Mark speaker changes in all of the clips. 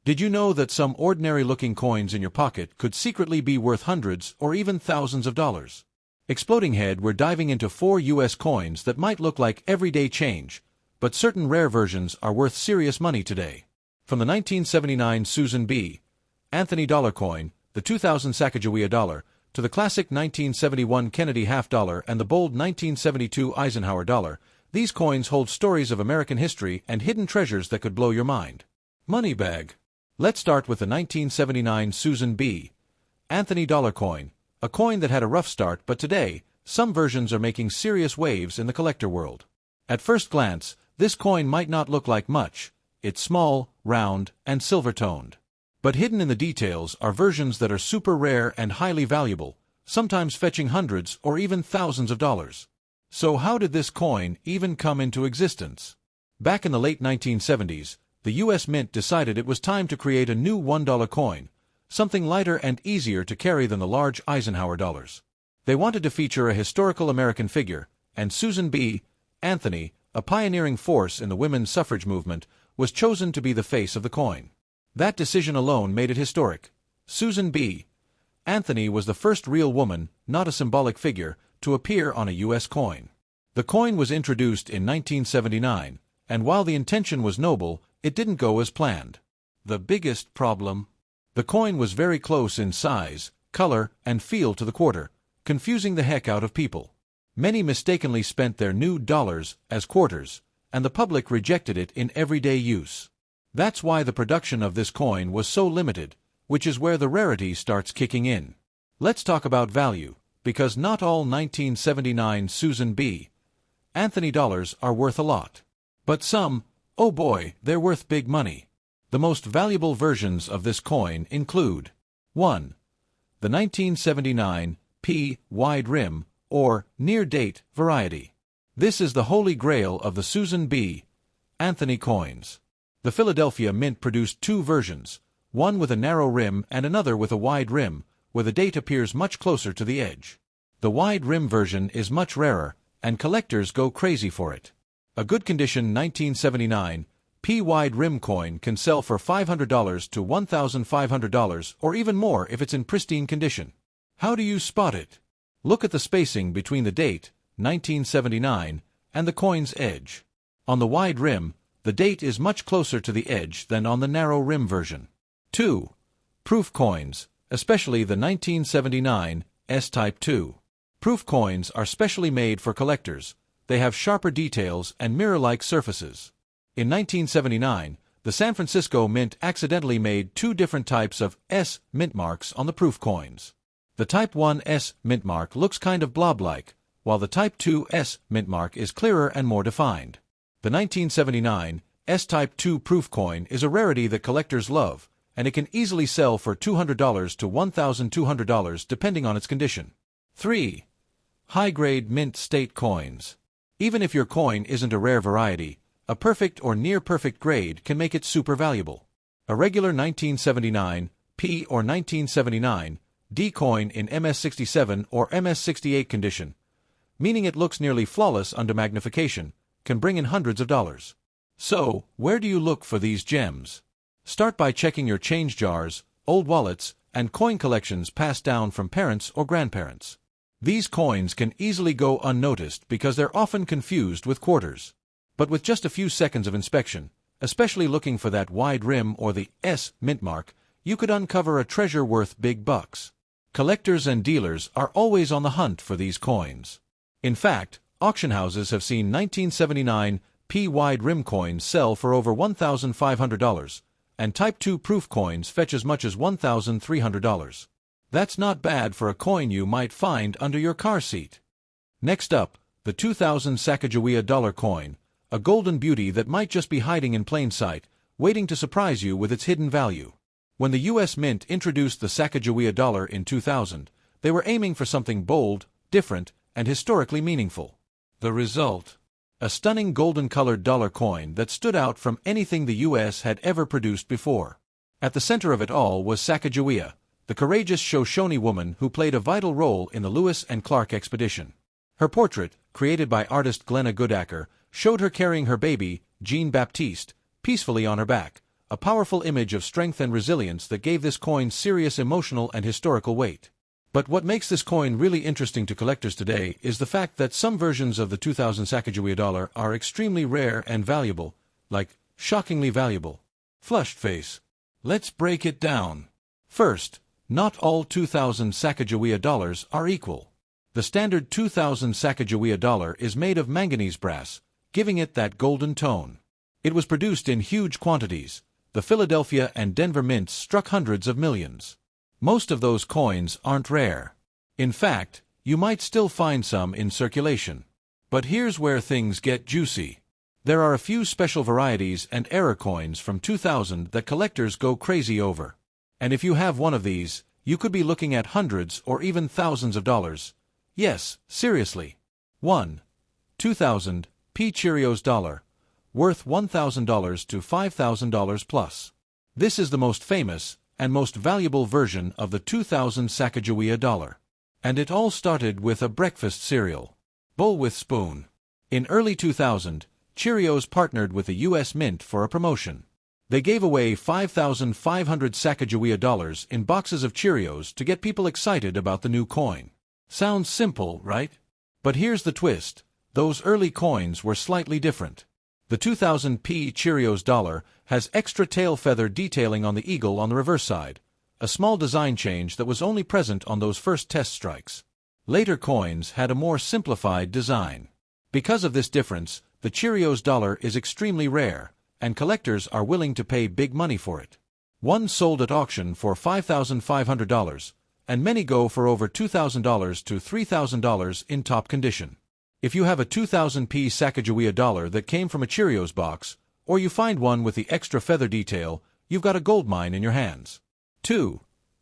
Speaker 1: Did you know that some ordinary-looking coins in your pocket could secretly be worth hundreds or even thousands of dollars? Exploding Head, we're diving into 4 U.S. coins that might look like everyday change, but certain rare versions are worth serious money today. From the 1979 Susan B. Anthony dollar coin, the 2000 Sacagawea dollar, to the classic 1971 Kennedy half dollar and the bold 1972 Eisenhower dollar, these coins hold stories of American history and hidden treasures that could blow your mind. Money bag. Let's start with the 1979 Susan B. Anthony dollar coin, a coin that had a rough start, but today, some versions are making serious waves in the collector world. At first glance, this coin might not look like much. It's small, round, and silver-toned. But hidden in the details are versions that are super rare and highly valuable, sometimes fetching hundreds or even thousands of dollars. So how did this coin even come into existence? Back in the late 1970s, the U.S. Mint decided it was time to create a new $1 coin, something lighter and easier to carry than the large Eisenhower dollars. They wanted to feature a historical American figure, and Susan B. Anthony, a pioneering force in the women's suffrage movement, was chosen to be the face of the coin. That decision alone made it historic. Susan B. Anthony was the first real woman, not a symbolic figure, to appear on a U.S. coin. The coin was introduced in 1979, and while the intention was noble, it didn't go as planned. The biggest problem? The coin was very close in size, color, and feel to the quarter, confusing the heck out of people. Many mistakenly spent their new dollars as quarters, and the public rejected it in everyday use. That's why the production of this coin was so limited, which is where the rarity starts kicking in. Let's talk about value, because not all 1979 Susan B. Anthony dollars are worth a lot. But some, oh boy, they're worth big money. The most valuable versions of this coin include 1. The 1979 P wide rim, or near-date variety. This is the holy grail of the Susan B. Anthony coins. The Philadelphia Mint produced 2 versions, one with a narrow rim and another with a wide rim, where the date appears much closer to the edge. The wide rim version is much rarer, and collectors go crazy for it. A good condition 1979 P wide rim coin can sell for $500 to $1,500 or even more if it's in pristine condition. How do you spot it? Look at the spacing between the date, 1979, and the coin's edge. On the wide rim, the date is much closer to the edge than on the narrow rim version. 2. Proof coins, especially the 1979 S-Type 2. Proof coins are specially made for collectors. They have sharper details and mirror-like surfaces. In 1979, the San Francisco Mint accidentally made 2 different types of S mint marks on the proof coins. The Type 1 S mint mark looks kind of blob-like, while the Type 2 S mint mark is clearer and more defined. The 1979 S-Type 2 proof coin is a rarity that collectors love, and it can easily sell for $200 to $1,200 depending on its condition. 3. High-grade mint state coins. Even if your coin isn't a rare variety, a perfect or near-perfect grade can make it super valuable. A regular 1979 P or 1979 D coin in MS67 or MS68 condition, meaning it looks nearly flawless under magnification, can bring in hundreds of dollars. So, where do you look for these gems? Start by checking your change jars, old wallets, and coin collections passed down from parents or grandparents. These coins can easily go unnoticed because they're often confused with quarters. But with just a few seconds of inspection, especially looking for that wide rim or the S mint mark, you could uncover a treasure worth big bucks. Collectors and dealers are always on the hunt for these coins. In fact, auction houses have seen 1979 P wide rim coins sell for over $1,500, and Type 2 proof coins fetch as much as $1,300. That's not bad for a coin you might find under your car seat. Next up, the 2000 Sacagawea dollar coin, a golden beauty that might just be hiding in plain sight, waiting to surprise you with its hidden value. When the U.S. Mint introduced the Sacagawea dollar in 2000, they were aiming for something bold, different, and historically meaningful. The result? A stunning golden-colored dollar coin that stood out from anything the U.S. had ever produced before. At the center of it all was Sacagawea, the courageous Shoshone woman who played a vital role in the Lewis and Clark expedition. Her portrait, created by artist Glenna Goodacker, showed her carrying her baby, Jean Baptiste, peacefully on her back, a powerful image of strength and resilience that gave this coin serious emotional and historical weight. But what makes this coin really interesting to collectors today is the fact that some versions of the 2000 Sacagawea dollar are extremely rare and valuable, like shockingly valuable. Flushed face. Let's break it down. First, not all 2000 Sacagawea dollars are equal. The standard 2000 Sacagawea dollar is made of manganese brass, giving it that golden tone. It was produced in huge quantities. The Philadelphia and Denver mints struck hundreds of millions. Most of those coins aren't rare. In fact, you might still find some in circulation. But here's where things get juicy. There are a few special varieties and error coins from 2000 that collectors go crazy over. And if you have one of these, you could be looking at hundreds or even thousands of dollars. Yes, seriously. 1. 2000 P Cheerios dollar, worth $1,000 to $5,000 plus. This is the most famous and most valuable version of the 2000 Sacagawea dollar. And it all started with a breakfast cereal. Bowl with spoon. In early 2000, Cheerios partnered with the U.S. Mint for a promotion. They gave away 5,500 Sacagawea dollars in boxes of Cheerios to get people excited about the new coin. Sounds simple, right? But here's the twist. Those early coins were slightly different. The 2000 P Cheerios dollar has extra tail feather detailing on the eagle on the reverse side, a small design change that was only present on those first test strikes. Later coins had a more simplified design. Because of this difference, the Cheerios dollar is extremely rare, and collectors are willing to pay big money for it. One sold at auction for $5,500, and many go for over $2,000 to $3,000 in top condition. If you have a 2000 P Sacagawea dollar that came from a Cheerios box, or you find one with the extra feather detail, you've got a gold mine in your hands. 2.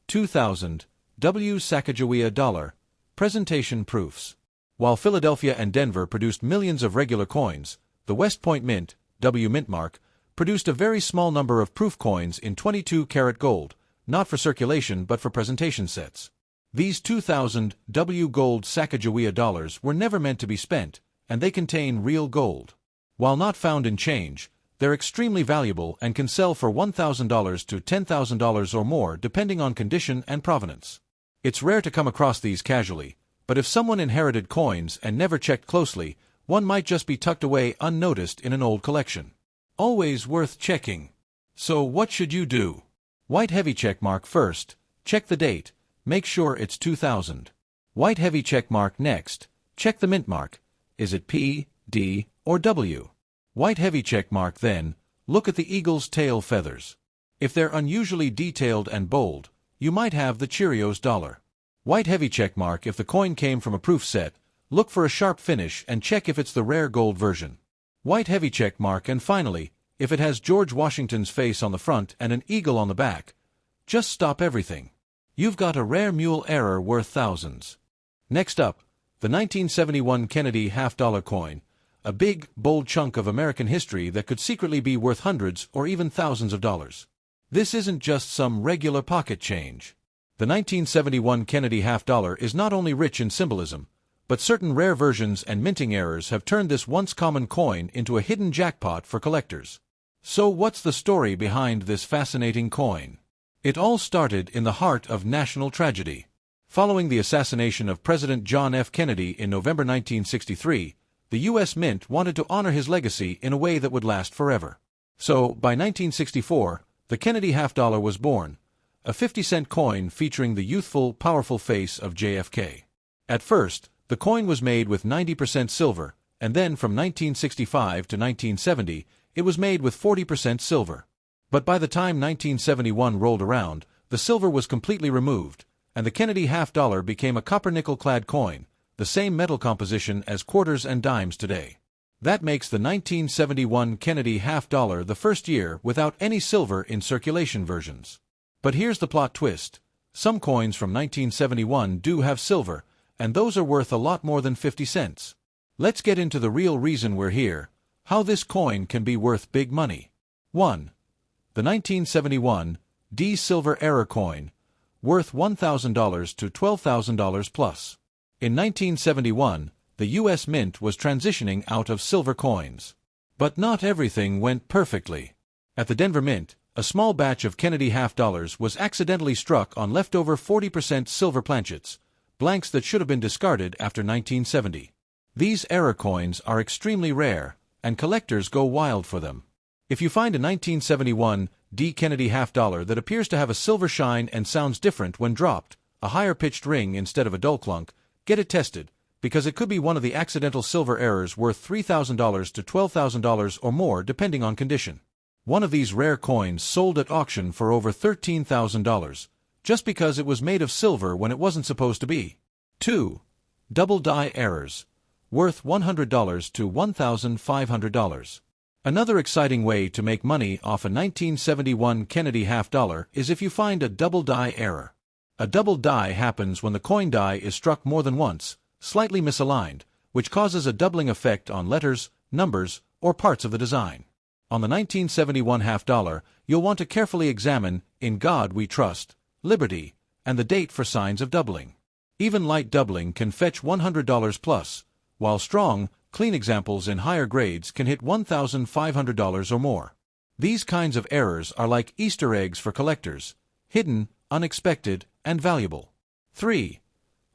Speaker 1: 2000 W Sacagawea dollar, presentation proofs. While Philadelphia and Denver produced millions of regular coins, the West Point Mint, W Mint Mark, produced a very small number of proof coins in 22-karat gold, not for circulation but for presentation sets. These 2000 W gold Sacagawea dollars were never meant to be spent, and they contain real gold. While not found in change, they're extremely valuable and can sell for $1,000 to $10,000 or more depending on condition and provenance. It's rare to come across these casually, but if someone inherited coins and never checked closely, one might just be tucked away unnoticed in an old collection. Always worth checking. So what should you do? White heavy check mark first, check the date, make sure it's 2000. White heavy check mark next, check the mint mark, is it P, D, or W? White heavy check mark then, look at the eagle's tail feathers. If they're unusually detailed and bold, you might have the Cheerios dollar. White heavy check mark if the coin came from a proof set, look for a sharp finish and check if it's the rare gold version. White heavy check mark and finally, if it has George Washington's face on the front and an eagle on the back, just stop everything. You've got a rare mule error worth thousands. Next up, the 1971 Kennedy half-dollar coin, a big, bold chunk of American history that could secretly be worth hundreds or even thousands of dollars. This isn't just some regular pocket change. The 1971 Kennedy half-dollar is not only rich in symbolism, but certain rare versions and minting errors have turned this once common coin into a hidden jackpot for collectors. So what's the story behind this fascinating coin? It all started in the heart of national tragedy. Following the assassination of President John F. Kennedy in November 1963, the U.S. Mint wanted to honor his legacy in a way that would last forever. So, by 1964, the Kennedy half-dollar was born, a 50-cent coin featuring the youthful, powerful face of JFK. At first, the coin was made with 90% silver, and then from 1965 to 1970, it was made with 40% silver. But by the time 1971 rolled around, the silver was completely removed, and the Kennedy half-dollar became a copper-nickel-clad coin, the same metal composition as quarters and dimes today. That makes the 1971 Kennedy half-dollar the first year without any silver in circulation versions. But here's the plot twist. Some coins from 1971 do have silver, and those are worth a lot more than 50 cents. Let's get into the real reason we're here, how this coin can be worth big money. 1. The 1971 D Silver Error Coin, worth $1,000 to $12,000 plus. In 1971, the U.S. Mint was transitioning out of silver coins. But not everything went perfectly. At the Denver Mint, A small batch of Kennedy half-dollars was accidentally struck on leftover 40% silver planchets, blanks that should have been discarded after 1970. These error coins are extremely rare, and collectors go wild for them. If you find a 1971 D. Kennedy half-dollar that appears to have a silver shine and sounds different when dropped, a higher-pitched ring instead of a dull clunk, get it tested, because it could be one of the accidental silver errors worth $3,000 to $12,000 or more depending on condition. One of these rare coins sold at auction for over $13,000, just because it was made of silver when it wasn't supposed to be. 2. Double die errors, worth $100 to $1,500. Another exciting way to make money off a 1971 Kennedy half-dollar is if you find a double die error. A double die happens when the coin die is struck more than once, slightly misaligned, which causes a doubling effect on letters, numbers, or parts of the design. On the 1971 half-dollar, you'll want to carefully examine "In God We Trust," "Liberty," and the date for signs of doubling. Even light doubling can fetch $100 plus, while strong, clean examples in higher grades can hit $1,500 or more. These kinds of errors are like Easter eggs for collectors, hidden, unexpected, and valuable. 3.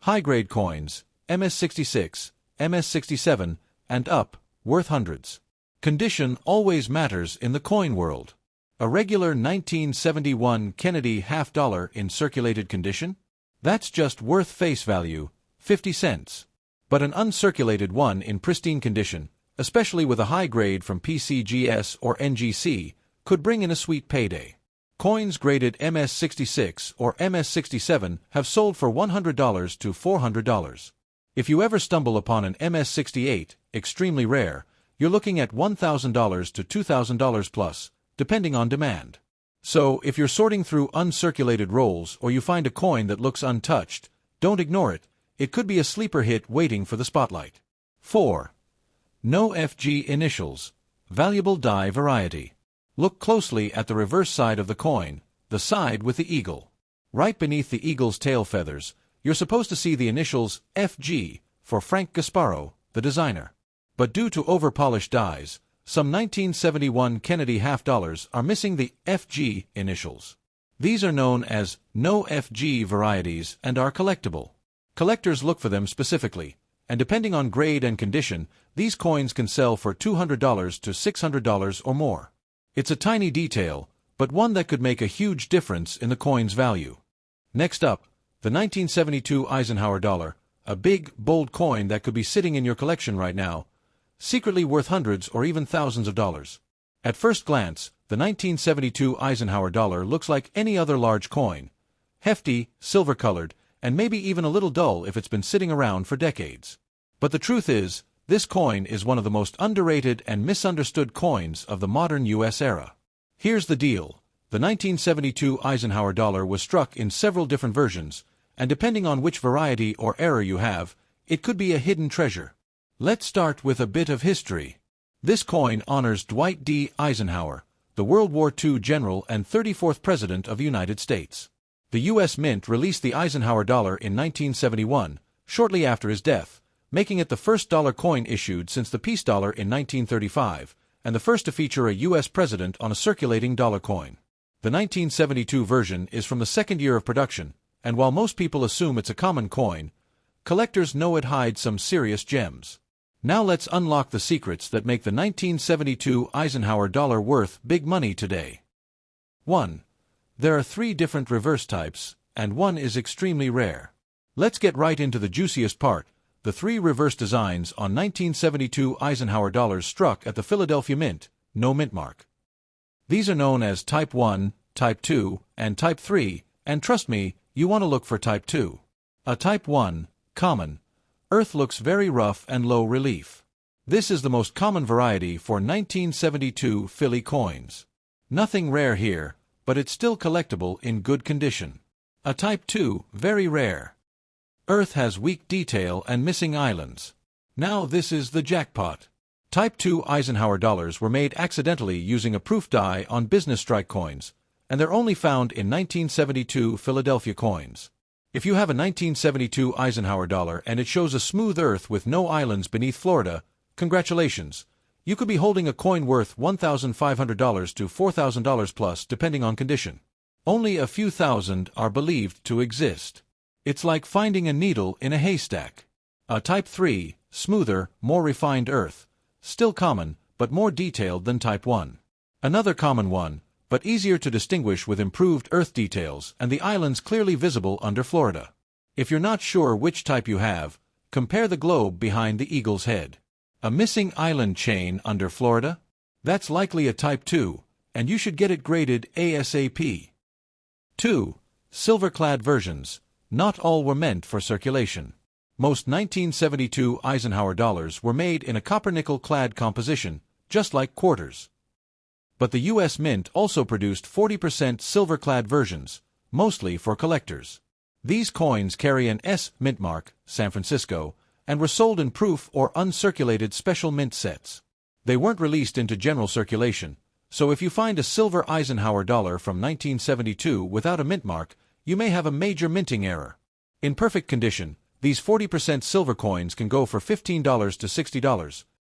Speaker 1: High-grade coins, MS-66, MS-67, and up, worth hundreds. Condition always matters in the coin world. A regular 1971 Kennedy half-dollar in circulated condition? That's just worth face value, 50 cents. But an uncirculated one in pristine condition, especially with a high grade from PCGS or NGC, could bring in a sweet payday. Coins graded MS-66 or MS-67 have sold for $100 to $400. If you ever stumble upon an MS-68, extremely rare, you're looking at $1,000 to $2,000 plus, depending on demand. So, if you're sorting through uncirculated rolls or you find a coin that looks untouched, don't ignore it. It could be a sleeper hit waiting for the spotlight. 4. No FG initials, valuable die variety. Look closely at the reverse side of the coin, the side with the eagle. Right beneath the eagle's tail feathers, you're supposed to see the initials FG for Frank Gasparo, the designer. But due to over-polished dies, some 1971 Kennedy half-dollars are missing the FG initials. These are known as no FG varieties and are collectible. Collectors look for them specifically, and depending on grade and condition, these coins can sell for $200 to $600 or more. It's a tiny detail, but one that could make a huge difference in the coin's value. Next up, the 1972 Eisenhower dollar, a big, bold coin that could be sitting in your collection right now, secretly worth hundreds or even thousands of dollars. At first glance, the 1972 Eisenhower dollar looks like any other large coin, hefty, silver-colored, and maybe even a little dull if it's been sitting around for decades. But the truth is, this coin is one of the most underrated and misunderstood coins of the modern U.S. era. Here's the deal. The 1972 Eisenhower dollar was struck in several different versions, and depending on which variety or era you have, it could be a hidden treasure. Let's start with a bit of history. This coin honors Dwight D. Eisenhower, the World War II general and 34th President of the United States. The U.S. Mint released the Eisenhower dollar in 1971, shortly after his death, making it the first dollar coin issued since the peace dollar in 1935, and the first to feature a U.S. president on a circulating dollar coin. The 1972 version is from the second year of production, and while most people assume it's a common coin, collectors know it hides some serious gems. Now let's unlock the secrets that make the 1972 Eisenhower dollar worth big money today. 1. There are 3 different reverse types, and one is extremely rare. Let's get right into the juiciest part, the 3 reverse designs on 1972 Eisenhower dollars struck at the Philadelphia Mint, no mint mark. These are known as Type 1, Type 2, and Type 3, and trust me, you want to look for Type 2. A Type 1, common. Earth looks very rough and low relief. This is the most common variety for 1972 Philly coins. Nothing rare here, but it's still collectible in good condition. A Type 2, very rare. Earth has weak detail and missing islands. Now this is the jackpot. Type 2 Eisenhower dollars were made accidentally using a proof die on business strike coins, and they're only found in 1972 Philadelphia coins. If you have a 1972 Eisenhower dollar and it shows a smooth Earth with no islands beneath Florida, congratulations, You could be holding a coin worth $1,500 to $4,000 plus depending on condition. Only a few thousand are believed to exist. It's like finding a needle in a haystack. A Type 3, smoother, more refined Earth. Still common, but more detailed than Type 1. Another common one, but easier to distinguish with improved Earth details and the islands clearly visible under Florida. If you're not sure which type you have, compare the globe behind the eagle's head. A missing island chain under Florida? That's likely a Type 2, and you should get it graded ASAP. 2. Silver-clad versions. Not all were meant for circulation. Most 1972 Eisenhower dollars were made in a copper-nickel-clad composition, just like quarters. But the U.S. Mint also produced 40% silver-clad versions, mostly for collectors. These coins carry an S mint mark, San Francisco, and were sold in proof or uncirculated special mint sets. They weren't released into general circulation, so if you find a silver Eisenhower dollar from 1972 without a mint mark, you may have a major minting error. In perfect condition, these 40% silver coins can go for $15 to $60,